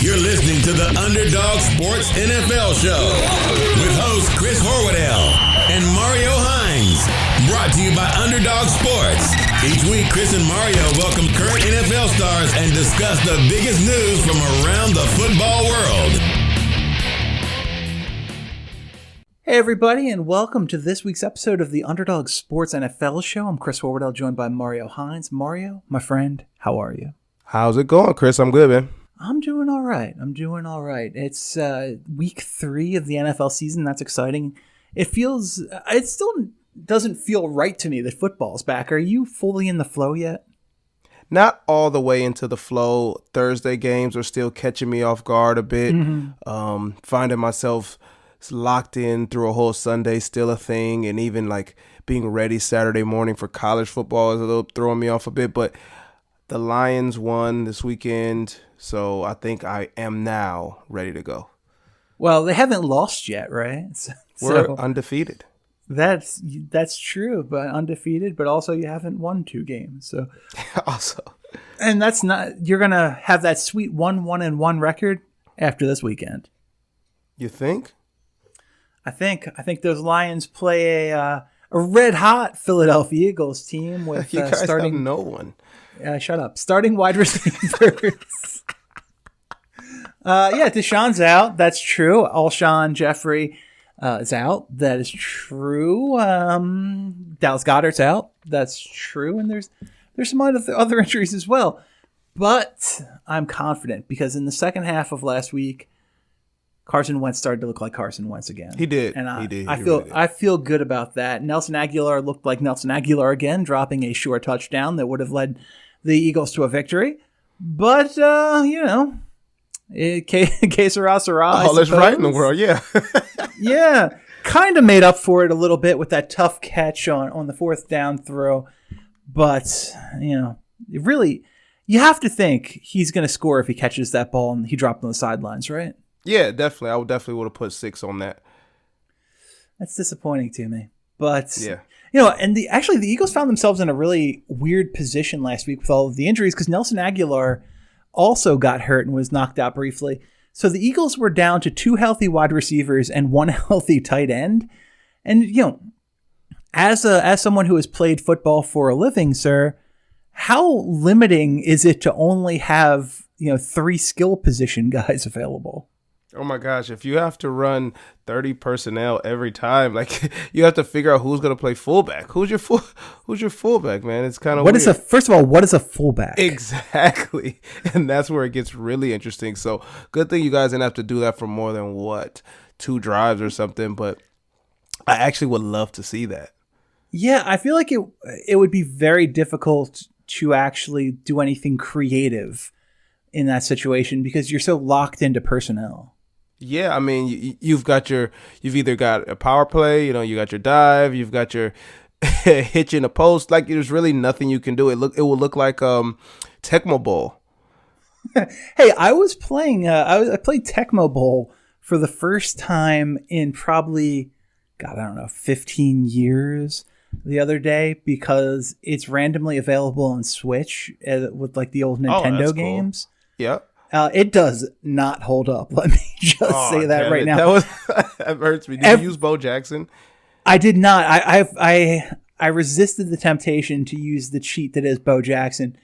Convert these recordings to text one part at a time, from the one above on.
You're listening to the Underdog Sports NFL Show with host Chris Horwedel and Mario Hines. Brought to you by Underdog Sports. Each week, Chris and Mario welcome current NFL stars and discuss the biggest news from around the football world. Hey everybody, and welcome to this week's episode of the Underdog Sports NFL Show. I'm Chris Horwedel, joined by Mario Hines. Mario, my friend, how are you? How's it going, Chris? I'm good, man. I'm doing all right. It's week 3 of the NFL season. That's exciting. It still doesn't feel right to me that football's back. Are you fully in the flow yet? Not all the way into the flow. Thursday games are still catching me off guard a bit. Finding myself locked in through a whole Sunday, still a thing, and even like being ready Saturday morning for college football is a little throwing me off a bit. But the Lions won this weekend, so I think I am now ready to go. Well, they haven't lost yet, right? We're undefeated. That's true, but undefeated. But also, you haven't won 2 games, so also, and that's not. You're gonna have that sweet 1-1-1 record after this weekend. You think? I think those Lions play a red hot Philadelphia Eagles team with you guys starting have no one. Shut up. Starting wide receivers. Deshaun's out. That's true. Alshon Jeffrey is out. That is true. Dallas Goedert's out. That's true. And there's some other injuries as well. But I'm confident because in the second half of last week, Carson Wentz started to look like Carson Wentz again. He did. And I feel good about that. Nelson Aguilar looked like Nelson Aguilar again, dropping a sure touchdown that would have led the Eagles to a victory. But, que sera, sera, all is right in the world, yeah. Yeah, kind of made up for it a little bit with that tough catch on the 4th down throw. But, really, you have to think he's going to score if he catches that ball and he dropped on the sidelines, right? Yeah, definitely. I would have put 6 on that. That's disappointing to me. But, yeah. And the Eagles found themselves in a really weird position last week with all of the injuries because Nelson Aguilar also got hurt and was knocked out briefly. So the Eagles were down to 2 healthy wide receivers and 1 healthy tight end. And, as someone who has played football for a living, sir, how limiting is it to only have, 3 skill position guys available? Oh my gosh, if you have to run 30 personnel every time, like you have to figure out who's going to play fullback. Who's your fullback, man? It's kind of weird. First of all, what is a fullback? Exactly. And that's where it gets really interesting. So good thing you guys didn't have to do that for more than 2 drives or something, but I actually would love to see that. Yeah, I feel like it would be very difficult to actually do anything creative in that situation because you're so locked into personnel. Yeah, I mean, you've either got a power play, you got your dive, you've got your hitch in a post. Like, there's really nothing you can do. It will look like Tecmo Bowl. Hey, I was playing. I played Tecmo Bowl for the first time in probably, 15 years the other day because it's randomly available on Switch with like the old Nintendo games. Cool. Yeah. It does not hold up. Let me just say that right now. That hurts me. Did you use Bo Jackson? I did not. I resisted the temptation to use the cheat that is Bo Jackson.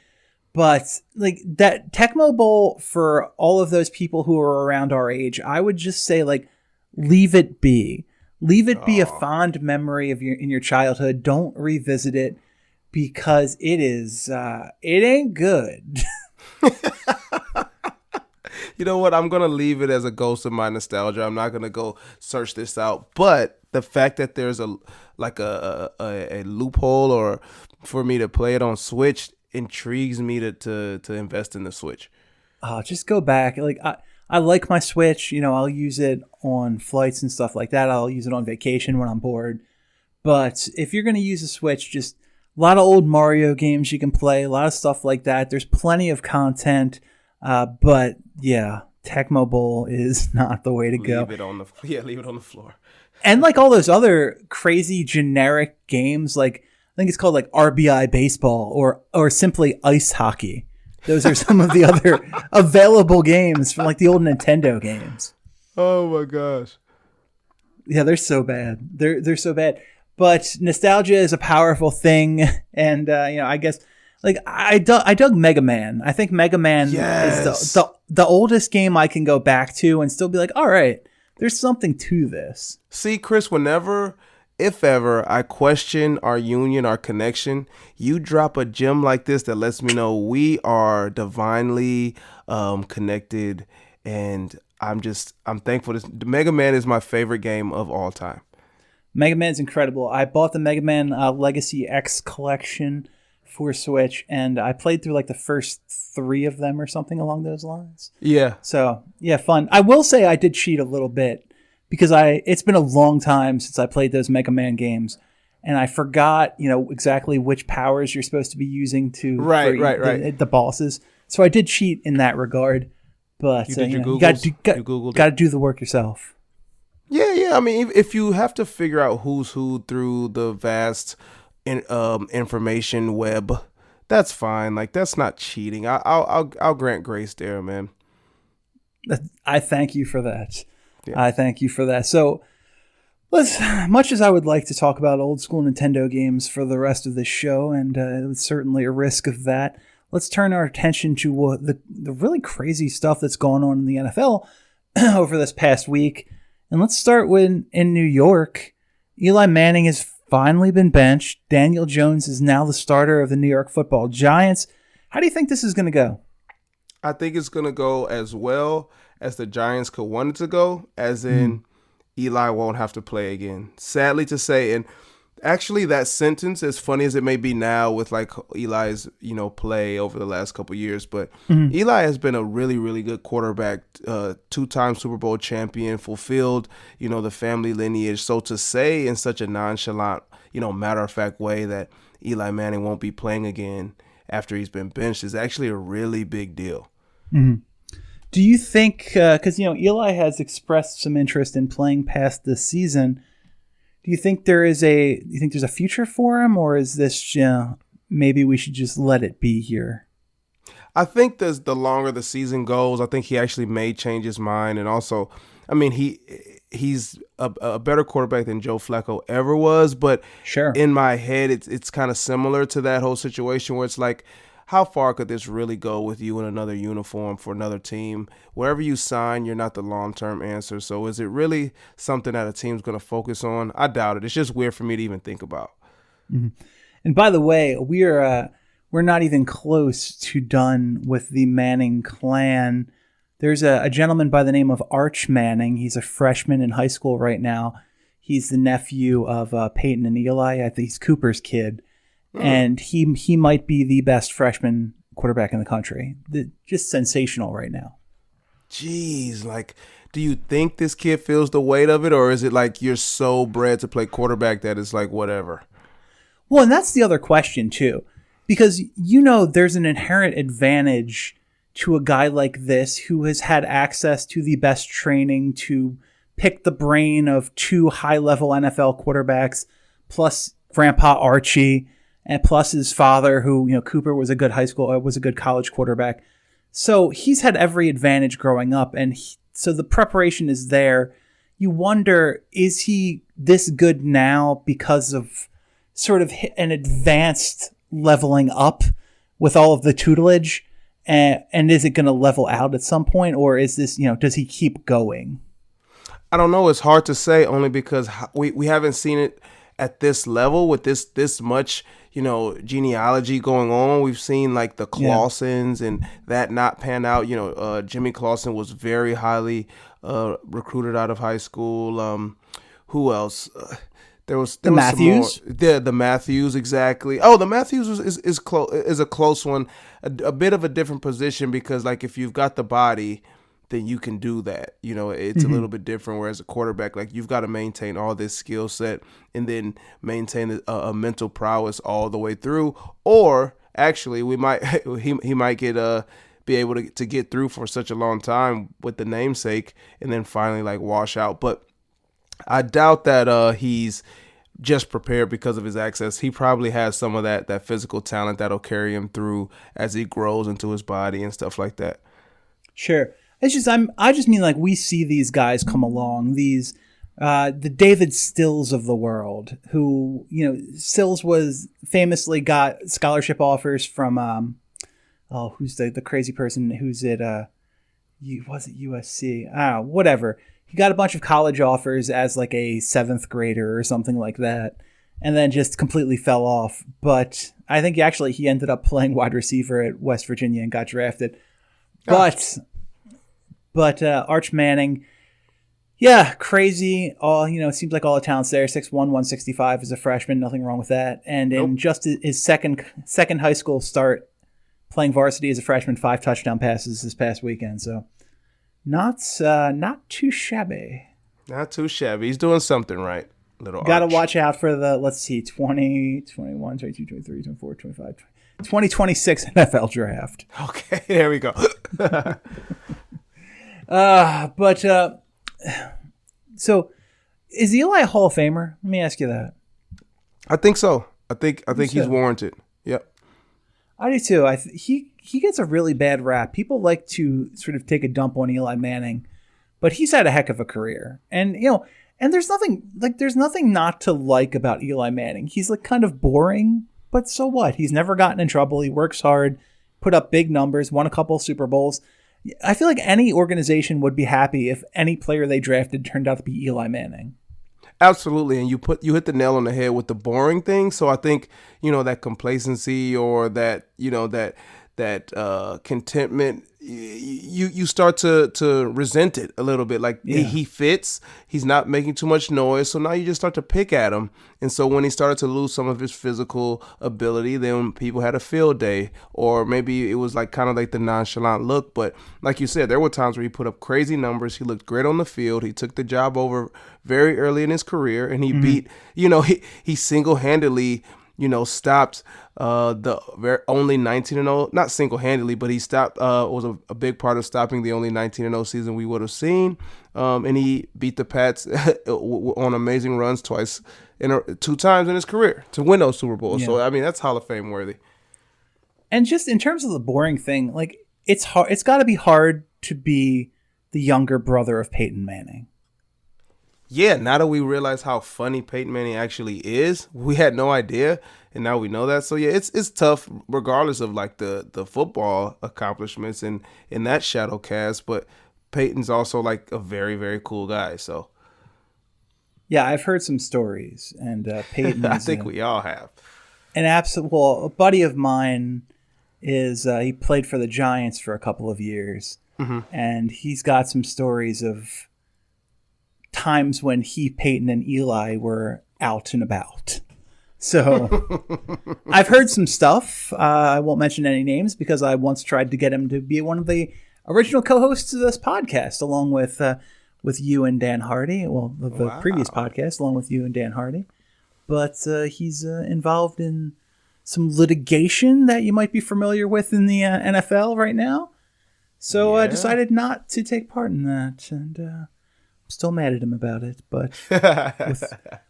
But like that Tecmo Bowl, for all of those people who are around our age, I would just say like leave it be. Leave it be a fond memory of in your childhood. Don't revisit it because it ain't good. You know what? I'm going to leave it as a ghost of my nostalgia. I'm not going to go search this out. But the fact that there's a loophole or for me to play it on Switch intrigues me to invest in the Switch. Just go back. Like I like my Switch. I'll use it on flights and stuff like that. I'll use it on vacation when I'm bored. But if you're going to use a Switch, just a lot of old Mario games you can play, a lot of stuff like that. There's plenty of content. But yeah, Tecmo Bowl is not the way to go. Leave it on the floor. And like all those other crazy generic games, like I think it's called like RBI baseball or simply ice hockey. Those are some of the other available games from like the old Nintendo games. Oh my gosh. Yeah, they're so bad. They're so bad. But nostalgia is a powerful thing, and I guess like I dug Mega Man. I think Mega Man is the oldest game I can go back to and still be like, all right, there's something to this. See, Chris, whenever, if ever, I question our union, our connection, you drop a gem like this that lets me know we are divinely connected, and I'm thankful. Mega Man is my favorite game of all time. Mega Man's incredible. I bought the Mega Man Legacy X collection for Switch, and I played through like the first 3 of them or something along those lines. Yeah. So, yeah, fun. I will say I did cheat a little bit because it's been a long time since I played those Mega Man games, and I forgot, exactly which powers you're supposed to be using to the bosses. So I did cheat in that regard, but you got to do the work yourself. Yeah. I mean, if you have to figure out who's who through the vast information web, that's fine. Like, that's not cheating. I'll grant grace there, man. I thank you for that. Yeah. I thank you for that. So, much as I would like to talk about old school Nintendo games for the rest of this show, and it's certainly a risk of that, let's turn our attention to the really crazy stuff that's going on in the NFL over this past week. And let's start with in New York. Eli Manning has finally been benched. Daniel Jones is now the starter of the New York Football Giants. How do you think this is going to go? I think it's going to go as well as the Giants could want it to go, as in Eli won't have to play again. Sadly to say, and actually that sentence, as funny as it may be now with like Eli's, play over the last couple of years, but Eli has been a really, really good quarterback, 2-time Super Bowl champion, fulfilled, the family lineage. So to say in such a nonchalant, matter-of-fact way that Eli Manning won't be playing again after he's been benched is actually a really big deal. Mm-hmm. Do you think, because, Eli has expressed some interest in playing past this season, do you think there's a future for him, or is this, maybe we should just let it be here? I think the longer the season goes, I think he actually may change his mind. And also, I mean, he's a better quarterback than Joe Flacco ever was. But sure, in my head, it's kind of similar to that whole situation where it's like, how far could this really go with you in another uniform for another team? Wherever you sign, you're not the long-term answer. So is it really something that a team's going to focus on? I doubt it. It's just weird for me to even think about. Mm-hmm. And by the way, we're not even close to done with the Manning clan. There's a gentleman by the name of Arch Manning. He's a freshman in high school right now. He's the nephew of Peyton and Eli. I think he's Cooper's kid. And he might be the best freshman quarterback in the country. Just sensational right now. Jeez, like, do you think this kid feels the weight of it, or is it like you're so bred to play quarterback that it's like whatever? Well, and that's the other question too, because there's an inherent advantage to a guy like this who has had access to the best training to pick the brain of 2 high-level NFL quarterbacks, plus Grandpa Archie. And plus his father, who, Cooper was a good college quarterback. So he's had every advantage growing up. And so the preparation is there. You wonder, is he this good now because of sort of an advanced leveling up with all of the tutelage? And is it going to level out at some point? Or is this, does he keep going? I don't know. It's hard to say, only because we haven't seen it at this level with this much, genealogy going on. We've seen like the Clausens and that not pan out. Jimmy Clausen was very highly recruited out of high school. Who else? There was Matthews. The Matthews, exactly. Oh, the Matthews is a close one, a bit of a different position because like if you've got the body, then you can do that. It's a little bit different. Whereas a quarterback, like you've got to maintain all this skill set and then maintain a mental prowess all the way through. Or actually, he might get be able to get through for such a long time with the namesake and then finally like wash out. But I doubt that he's just prepared because of his access. He probably has some of that physical talent that'll carry him through as he grows into his body and stuff like that. Sure. It's just I just mean like we see these guys come along, these the David Stills of the world, who, you know, Stills was famously got scholarship offers from who's the crazy person who's at was it USC? I don't know, whatever. He got a bunch of college offers as like a 7th grader or something like that, and then just completely fell off. But I think he ended up playing wide receiver at West Virginia and got drafted. But Arch Manning, yeah, crazy. It seems like all the talent's there. 6'1", 165 as a freshman, nothing wrong with that. And in just his second high school start playing varsity as a freshman, 5 touchdown passes this past weekend. So not too shabby. Not too shabby. He's doing something right. Got to watch out for the, let's see, 20, 21, 22, 23, 24, 25, 2026 NFL draft. Okay, there we go. So is Eli a Hall of Famer? Let me ask you that. I think so. I think he's warranted. Yep. I do too. He gets a really bad rap. People like to sort of take a dump on Eli Manning, but he's had a heck of a career. And there's nothing not to like about Eli Manning. He's like kind of boring, but so what? He's never gotten in trouble. He works hard, put up big numbers, won a couple Super Bowls. I feel like any organization would be happy if any player they drafted turned out to be Eli Manning. Absolutely, and you hit the nail on the head with the boring thing. So I think, that complacency or that contentment, you start to resent it a little bit. Like, he fits, he's not making too much noise, so now you just start to pick at him. And so when he started to lose some of his physical ability, then people had a field day, or maybe it was like kind of like the nonchalant look. But like you said, there were times where he put up crazy numbers. He looked great on the field. He took the job over very early in his career, and he beat, he single-handedly stopped the only 19-0, not single-handedly, but he stopped, was a big part of stopping the only 19-0 season we would have seen. And he beat the Pats on amazing runs two times in his career to win those Super Bowls. Yeah. So, I mean, that's Hall of Fame worthy. And just in terms of the boring thing, like, it's hard. It's got to be hard to be the younger brother of Peyton Manning. Yeah, now that we realize how funny Peyton Manning actually is, we had no idea, and now we know that. So yeah, it's tough regardless of like the football accomplishments and in that shadow cast, but Peyton's also like a very, very cool guy. So yeah, I've heard some stories, and Peyton. I think we all have. A buddy of mine is he played for the Giants for a couple of years, and he's got some stories of times when Peyton and Eli were out and about. So I've heard some stuff. I won't mention any names because I once tried to get him to be one of the original co-hosts of this podcast, along with you and Dan Hardy. Well, the previous podcast, along with you and Dan Hardy. But he's involved in some litigation that you might be familiar with in the NFL right now. So I decided not to take part in that, and still mad at him about it, but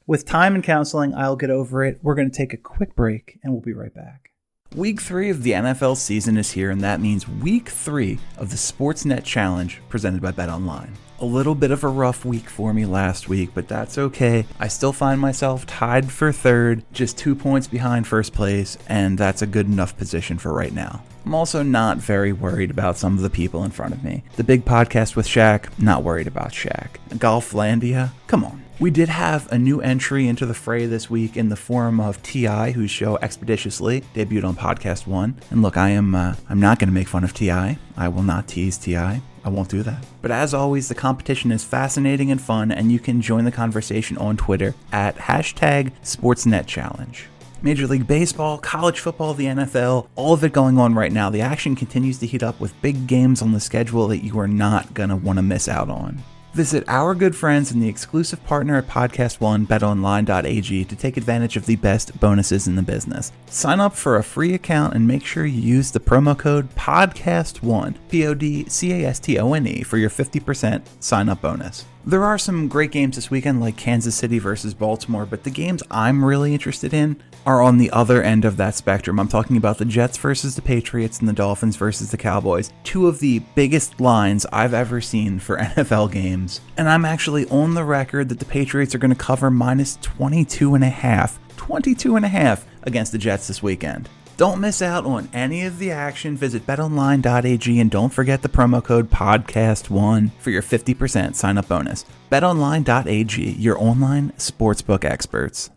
with time and counseling, I'll get over it. We're going to take a quick break, and we'll be right back. Week 3 of the NFL season is here, and that means week 3 of the Sportsnet Challenge presented by BetOnline. A little bit of a rough week for me last week, but that's okay. I still find myself tied for third, just 2 points behind first place, and that's a good enough position for right now. I'm also not very worried about some of the people in front of me. The Big Podcast with Shaq, not worried about Shaq. Golflandia, come on. We did have a new entry into the fray this week in the form of T.I., whose show Expeditiously debuted on Podcast One. And look, I'm not going to make fun of T.I. I will not tease T.I. I won't do that. But as always, the competition is fascinating and fun, and you can join the conversation on Twitter at #SportsNetChallenge. Major League Baseball, college football, the NFL, all of it going on right now. The action continues to heat up with big games on the schedule that you are not going to want to miss out on. Visit our good friends and the exclusive partner at Podcast One, betonline.ag, to take advantage of the best bonuses in the business. Sign up for a free account and make sure you use the promo code PODCAST1, PODCASTONE, for your 50% sign up bonus. There are some great games this weekend like Kansas City versus Baltimore, but the games I'm really interested in are on the other end of that spectrum. I'm talking about the Jets versus the Patriots and the Dolphins versus the Cowboys. Two of the biggest lines I've ever seen for NFL games. And I'm actually on the record that the Patriots are going to cover minus 22.5 against the Jets this weekend. Don't miss out on any of the action. Visit betonline.ag and don't forget the promo code PODCAST1 for your 50% sign-up bonus. betonline.ag, your online sportsbook experts.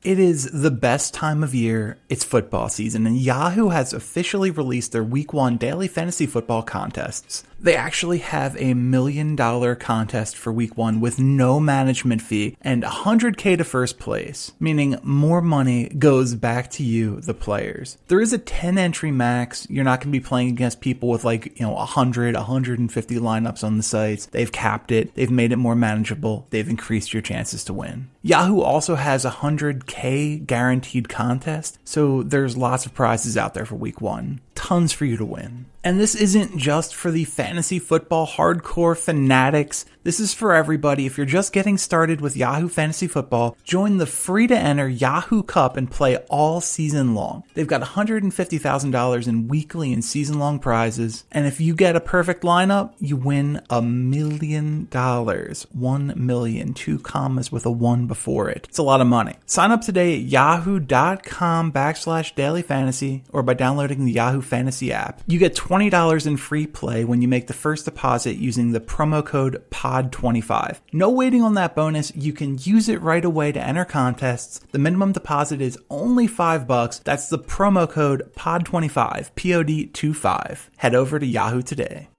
It is the best time of year. It's football season, and Yahoo has officially released their Week 1 daily fantasy football contests. They actually have a $1 million contest for Week 1 with no management fee and $100K to first place, meaning more money goes back to you, the players. There is a 10 entry max. You're not going to be playing against people with 100, 150 lineups on the sites. They've capped it. They've made it more manageable. They've increased your chances to win. Yahoo also has a $100K guaranteed contest, so there's lots of prizes out there for Week 1. Tons for you to win. And this isn't just for the fantasy football hardcore fanatics. This is for everybody. If you're just getting started with Yahoo Fantasy Football, join the free-to-enter Yahoo Cup and play all season long. They've got $150,000 in weekly and season-long prizes. And if you get a perfect lineup, you win $1 million. 1 million, 2 commas with a 1 before it. It's a lot of money. Sign up today at yahoo.com/dailyfantasy or by downloading the Yahoo Fantasy app. You get $20 in free play when you make the first deposit using the promo code POD25. No waiting on that bonus. You can use it right away to enter contests. The minimum deposit is only $5. That's the promo code POD25, POD25. Head over to Yahoo today.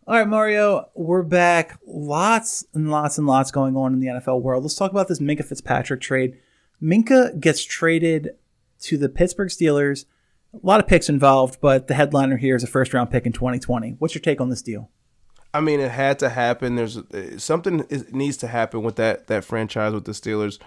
All right, Mario, we're back. Lots and lots and lots going on in the NFL world. Let's talk about this Minkah Fitzpatrick trade. Minkah gets traded to the Pittsburgh Steelers. A lot of picks involved, but the headliner here is a first-round pick in 2020. What's your take on this deal? I mean, it had to happen. There's something needs to happen with that franchise with the Steelers.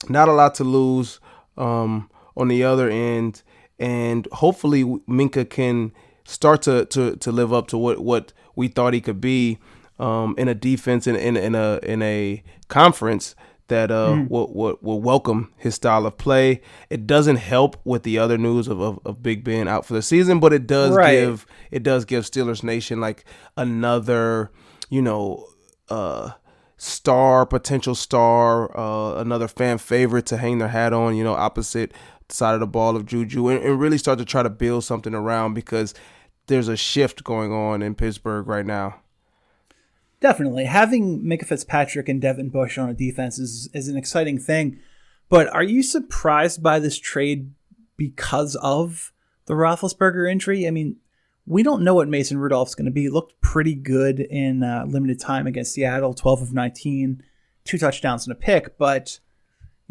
Not a lot to lose on the other end, and hopefully Minkah can start to live up to what we thought he could be in a defense in a conference that will welcome his style of play. It doesn't help with the other news of Big Ben out for the season, but it does give Steelers Nation like another, potential star, another fan favorite to hang their hat on, opposite side of the ball of Juju, and really start to try to build something around, because there's a shift going on in Pittsburgh right now. Definitely. Having Minkah Fitzpatrick and Devin Bush on a defense is an exciting thing. But are you surprised by this trade because of the Roethlisberger injury? I mean, we don't know what Mason Rudolph's going to be. He looked pretty good in limited time against Seattle, 12 of 19, 2 touchdowns and a pick. But,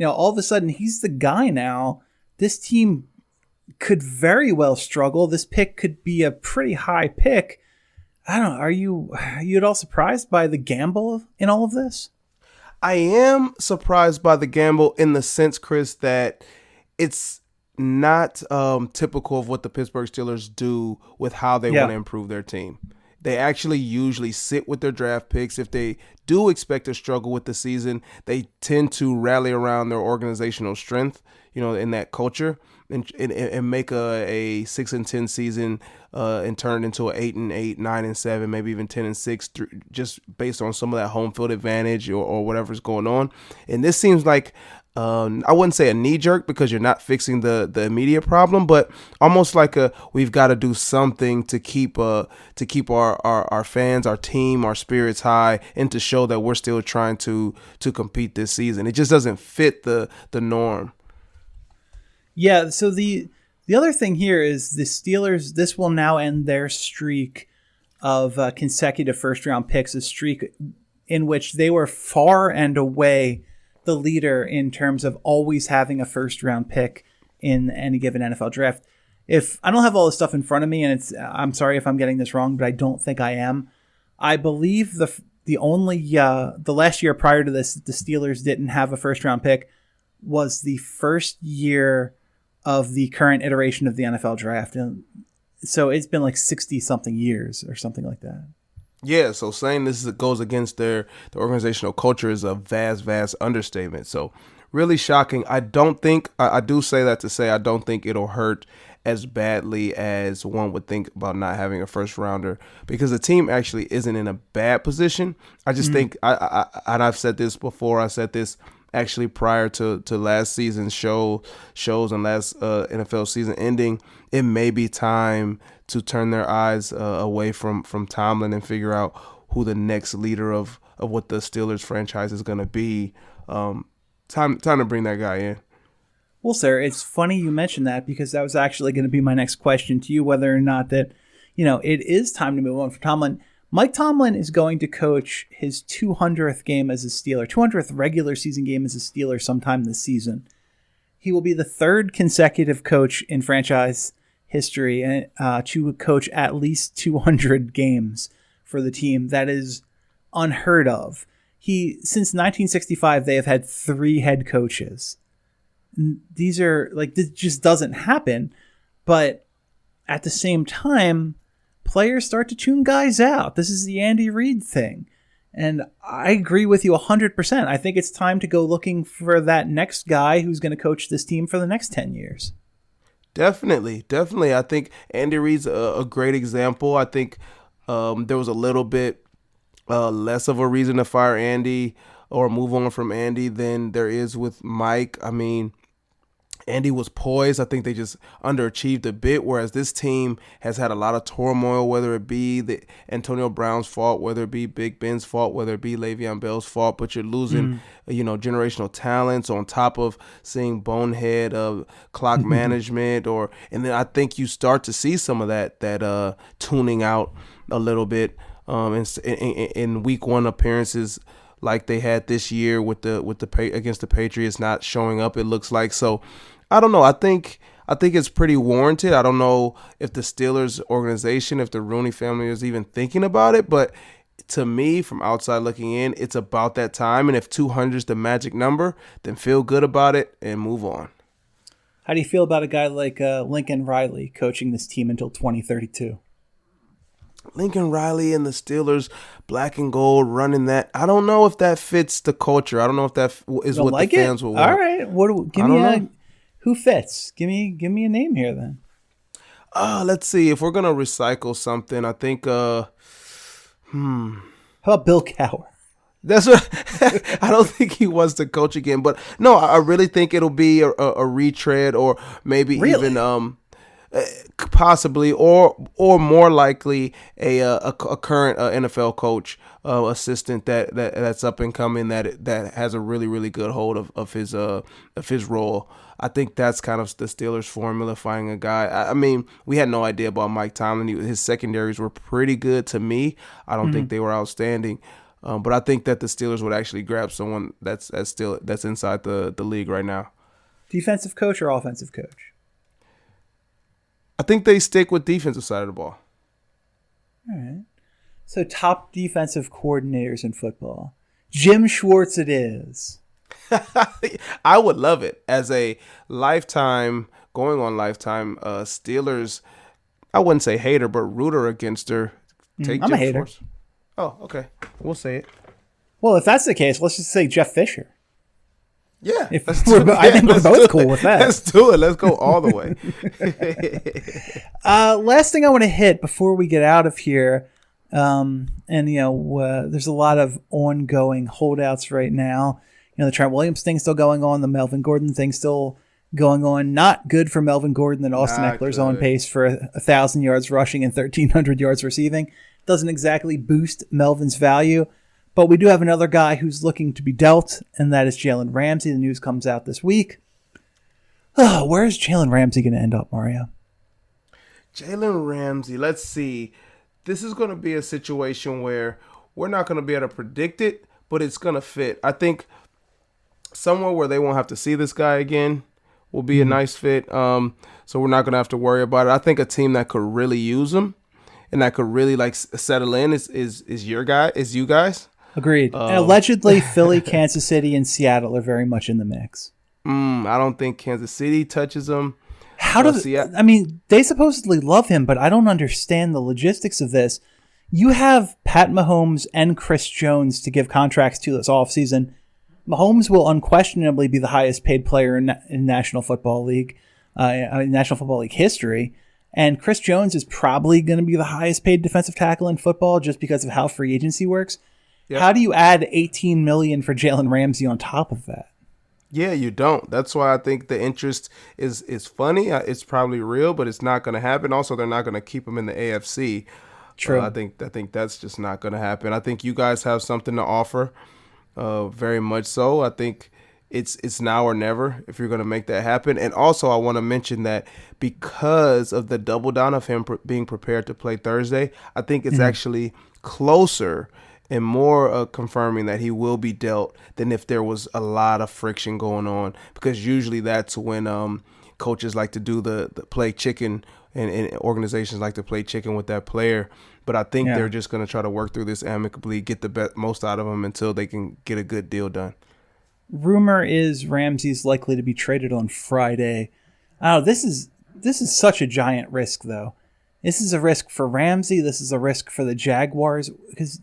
all of a sudden, he's the guy now. This team could very well struggle. This pick could be a pretty high pick. I don't know. Are you at all surprised by the gamble in all of this? I am surprised by the gamble in the sense, Chris, that it's not typical of what the Pittsburgh Steelers do with how they want to improve their team. They actually usually sit with their draft picks. If they do expect to struggle with the season, they tend to rally around their organizational strength, in that culture, and make a 6-10 season and turn it into an 8-8, 9-7, maybe even 10-6, just based on some of that home field advantage or whatever's going on. And this seems like I wouldn't say a knee jerk, because you're not fixing the immediate problem, but almost like we've got to do something to keep our fans, our team, our spirits high, and to show that we're still trying to compete this season. It just doesn't fit the norm. Yeah, so the other thing here is the Steelers, this will now end their streak of consecutive first-round picks, a streak in which they were far and away the leader in terms of always having a first-round pick in any given NFL draft. If I don't have all this stuff in front of me, and I'm sorry if I'm getting this wrong, but I don't think I am. I believe the only the last year prior to this, the Steelers didn't have a first round pick, was the first year of the current iteration of the NFL draft, and so it's been like 60 something years or something like that. Yeah, so saying this goes against the organizational culture is a vast understatement. So really shocking. I don't think, I do say that to say I don't think it'll hurt as badly as one would think about not having a first rounder, because the team actually isn't in a bad position. I just think, and I've said this before, I said this actually prior to last season's shows and last NFL season ending, it may be time to turn their eyes away from Tomlin and figure out who the next leader of what the Steelers franchise is going to be. Time to bring that guy in. Well, sir, it's funny you mentioned that, because that was actually going to be my next question to you, whether or not that, it is time to move on from Tomlin. Mike Tomlin is going to coach his 200th game as a Steeler, 200th regular season game as a Steeler sometime this season. He will be the third consecutive coach in franchise history to coach at least 200 games for the team. That is unheard of. Since 1965, they have had 3 head coaches. These are this just doesn't happen. But at the same time, players start to tune guys out. This is the Andy Reid thing. And I agree with you 100%. I think it's time to go looking for that next guy who's going to coach this team for the next 10 years. Definitely. I think Andy Reid's a great example. I think there was a little bit less of a reason to fire Andy or move on from Andy than there is with Mike. I mean, Andy was poised. I think they just underachieved a bit, whereas this team has had a lot of turmoil, whether it be the Antonio Brown's fault, whether it be Big Ben's fault, whether it be Le'Veon Bell's fault, but you're losing, generational talents on top of seeing bonehead clock management, and then I think you start to see some of that tuning out a little bit in week 1 appearances like they had this year with the against the Patriots not showing up, it looks like. So I don't know. I think it's pretty warranted. I don't know if the Steelers organization, if the Rooney family is even thinking about it, but to me, from outside looking in, it's about that time. And if 200 is the magic number, then feel good about it and move on. How do you feel about a guy like Lincoln Riley coaching this team until 2032? Lincoln Riley and the Steelers, black and gold, running that. I don't know if that fits the culture. I don't know if that is what the fans will want. All right, give me who fits. Give me a name here then. Let's see. If we're gonna recycle something, I think. How about Bill Cowher? That's what I don't think he wants to coach again. But no, I really think it'll be a retread, or maybe even possibly, or more likely a current NFL coach, assistant that's up and coming that has a really good hold of his role. I think that's kind of the Steelers' formula, finding a guy. I mean, we had no idea about Mike Tomlin. His secondaries were pretty good to me. I don't think they were outstanding, but I think that the Steelers would actually grab someone that's inside the league right now. Defensive coach or offensive coach? I think they stick with defensive side of the ball. All right. So top defensive coordinators in football. Jim Schwartz it is. I would love it as a lifetime Steelers. I wouldn't say hater, but rooter against her. I'm a hater. Schwartz. Oh, okay. We'll say it. Well, if that's the case, let's just say Jeff Fisher. Yeah, I think we're both cool with that. Let's do it. Let's go all the way. Last thing I want to hit before we get out of here, there's a lot of ongoing holdouts right now. The Trent Williams thing still going on, the Melvin Gordon thing still going on. Not good for Melvin Gordon, and Austin Eckler's on pace for 1,000 yards rushing and 1,300 yards receiving. Doesn't exactly boost Melvin's value. But we do have another guy who's looking to be dealt, and that is Jalen Ramsey. The news comes out this week. Where is Jalen Ramsey going to end up, Mario? Jalen Ramsey, let's see. This is going to be a situation where we're not going to be able to predict it, but it's going to fit. I think somewhere where they won't have to see this guy again will be a nice fit. So we're not going to have to worry about it. I think a team that could really use him and that could really like settle in is you guys. Agreed. And allegedly, Philly, Kansas City, and Seattle are very much in the mix. I don't think Kansas City touches him. How does they supposedly love him, but I don't understand the logistics of this. You have Pat Mahomes and Chris Jones to give contracts to this offseason. Mahomes will unquestionably be the highest paid player in National Football League, National Football League history. And Chris Jones is probably going to be the highest paid defensive tackle in football just because of how free agency works. Yep. How do you add $18 million for Jalen Ramsey on top of that? Yeah, you don't. That's why I think the interest is funny. It's probably real, but it's not going to happen. Also, they're not going to keep him in the AFC. True. I think that's just not going to happen. I think you guys have something to offer, very much so. I think it's now or never if you're going to make that happen. And also, I want to mention that because of the double down of him being prepared to play Thursday, I think it's actually closer and more confirming that he will be dealt than if there was a lot of friction going on, because usually that's when coaches like to do the play chicken and organizations like to play chicken with that player. But I think they're just going to try to work through this amicably, get the most out of him until they can get a good deal done. Rumor is Ramsey's likely to be traded on Friday. Oh, this is such a giant risk, though. This is a risk for Ramsey. This is a risk for the Jaguars. Because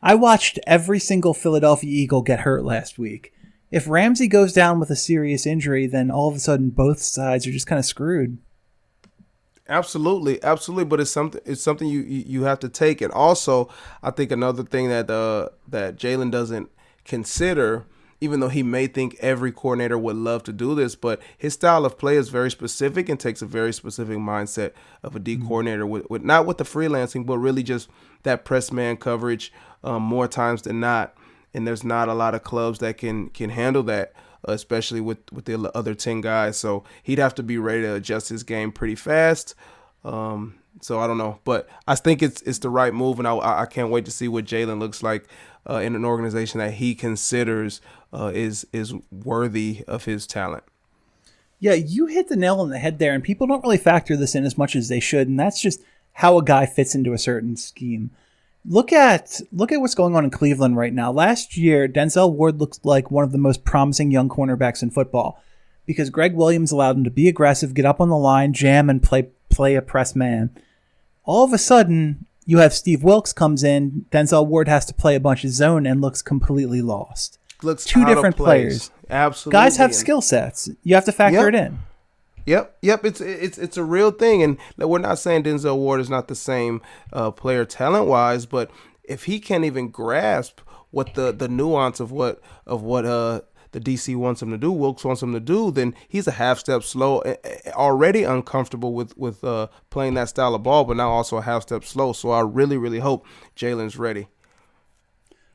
I watched every single Philadelphia Eagle get hurt last week. If Ramsey goes down with a serious injury, then all of a sudden both sides are just kind of screwed. Absolutely. But it's something you have to take. And also, I think another thing that Jalen doesn't consider, even though he may think every coordinator would love to do this, but his style of play is very specific and takes a very specific mindset of a D coordinator with not with the freelancing, but really just that press man coverage more times than not. And there's not a lot of clubs that can handle that, especially with the other 10 guys. So he'd have to be ready to adjust his game pretty fast. So I don't know, but I think it's the right move, and I can't wait to see what Jalen looks like in an organization that he considers is worthy of his talent. Yeah, you hit the nail on the head there, and people don't really factor this in as much as they should, and that's just how a guy fits into a certain scheme. Look at what's going on in Cleveland right now. Last year, Denzel Ward looked like one of the most promising young cornerbacks in football because Greg Williams allowed him to be aggressive, get up on the line, jam, and play a press man. All of a sudden, you have Steve Wilks comes in, Denzel Ward has to play a bunch of zone and looks completely lost. Looks two different players. Absolutely. Guys have skill sets. You have to factor it in. Yep. It's a real thing, and we're not saying Denzel Ward is not the same player talent wise, but if he can't even grasp what the nuance of what the DC wants him to do, Wilks wants him to do, then he's a half step slow, already uncomfortable with playing that style of ball, but now also a half step slow. So I really, really hope Jalen's ready.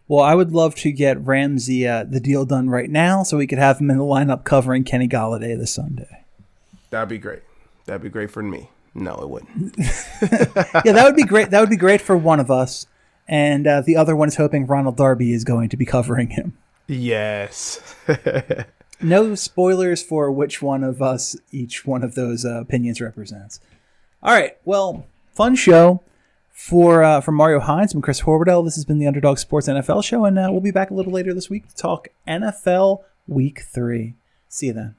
Well, I would love to get Ramsey the deal done right now so we could have him in the lineup covering Kenny Golladay this Sunday. That'd be great. That'd be great for me. No, it wouldn't. Yeah, that would be great. That would be great for one of us. And the other one is hoping Ronald Darby is going to be covering him. Yes. No spoilers for which one of us each one of those opinions represents. All right. Well, fun show for Mario Hines and Chris Horwedel. This has been the Underdog Sports NFL show, and we'll be back a little later this week to talk NFL Week 3. See you then.